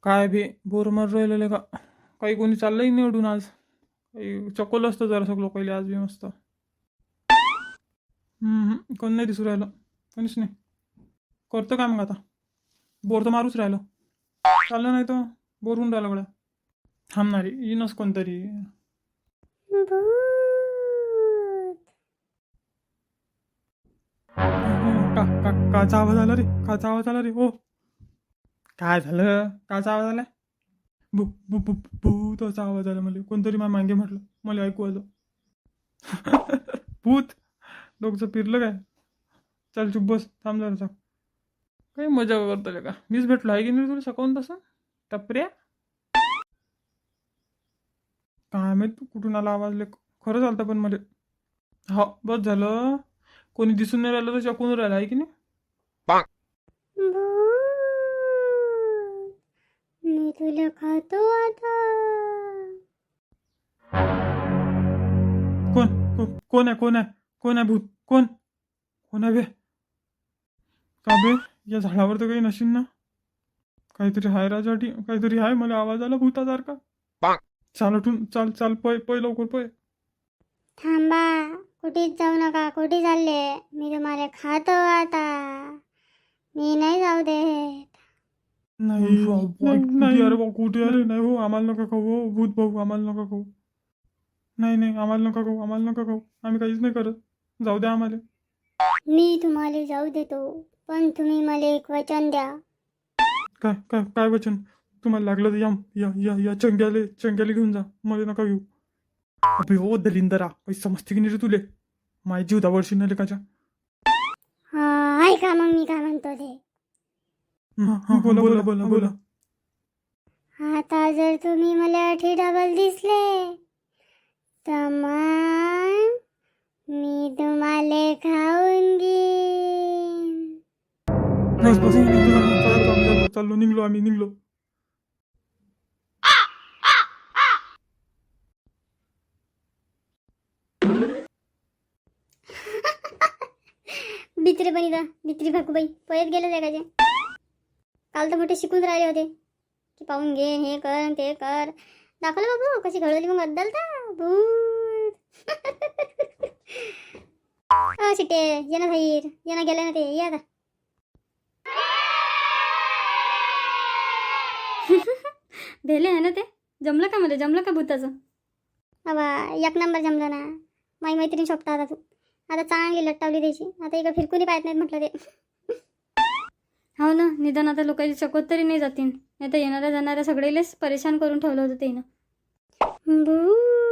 काय बी बोर मार राहिलेलं का. काही कोणी चाललंही निवडून आज. काही चकोल असतं जरा सगळं पहिले आज बी मस्त. कोण नाही दिसू राहिलं. कोणीच नाही. करतो काय मग आता. बोर तर मारूच राहिलो. चाललं नाही तर बोर होऊन राहिलं गड्या. थांबणारी येईनच कोणतरी. भूत. का का काचा आवाज आला रे. काचा आवाज आला रे. हो काय झालं. काचा आवाज आला. भू भू भू भूताचा आवाज आला. मला कोणतरी माझ्या मागे म्हटलं. मला ऐकू आलं. भूत. डोकं फिरलं काय. चल चुप बस. थांब जरा चल. काही मजा करतो का. मीच भेटलो आहे की नाही तुला सकाळून तसं. टपऱ्या. काय माहित तू कुठून आला आवाज. ले खरं चालतं पण मला. हा बस झालं. कोणी दिसून नाही राहिलं तर चकून राहिलं आहे की नाही. भूत. मी तुला खातो आता. कोण कोण आहे. कोण आहे. कोण आहे भूत. कोण कोण आहे बे. का बे या झाडावर तर काही नशीन ना. काहीतरी हाय राजाटी. काहीतरी हाय. मला आवाज आला भूतासारखा. चाल उठून चाल चाल पय पय लवकर पय. थांबा. कुठेच जाऊ नका. कुठे चालले. मी तुम्हाला खातो आता. मी नाही जाऊ देत. नाही नाही अरे भाऊ कुठे अरे. नाही हो आम्हाला नका खाऊ. हो भूत भाऊ आम्हाला नका खाऊ. नाही नाही आम्हाला नका खाऊ. आम्हाला नका खाऊ. आम्ही काहीच नाही करत. जाऊ द्या आम्हाला. मी तुम्हाला जाऊ देतो. पण तुम्ही मला एक वचन द्या. काय काय काय वचन. तुम्हाला लागलं तर या या या या चंग्याले घेऊन जा. मला नका घेऊ. अबे हो दलिंदरा काही समजते की नाही रे तुले. माय जीव दावडशी न लेकाच्या. हा ऐका मग मी काय म्हणतो ते. बोला बोला बोला बोला. आता जर तुम्ही मला अठी डबल दिसले तर मग मी तुम्हाला खाऊन घेईन. बस बस चाललो निघलो आम्ही निघलो. बित्री बनिता बित्री भाकूबाई पळत गेले जगाचे. काल तर मोठे शिकून राहिले होते की पाहून घे हे कर ते कर. दाखवलं बाबू कशी घडवली मग अद्दल तर भूत. शिटे ये ना भाईर ये ना गेले ना ते ये आता. भेले आहे ना ते. जमलं का मला. जमलं का भूताचं. बाबा एक नंबर जमलं ना. माझी मैत्रीण शोभता आता तू. आता चांगली लट्टावली द्यायची. आता इकडे फिरकुनी पाहत नाहीत म्हटलं ते. हो ना. निदान आता लोकांची चकोत तरी नाही जातील. नाही तर येणाऱ्या जाणाऱ्या सगळेलेच परेशान करून ठेवलं होतं ते ना. भूत.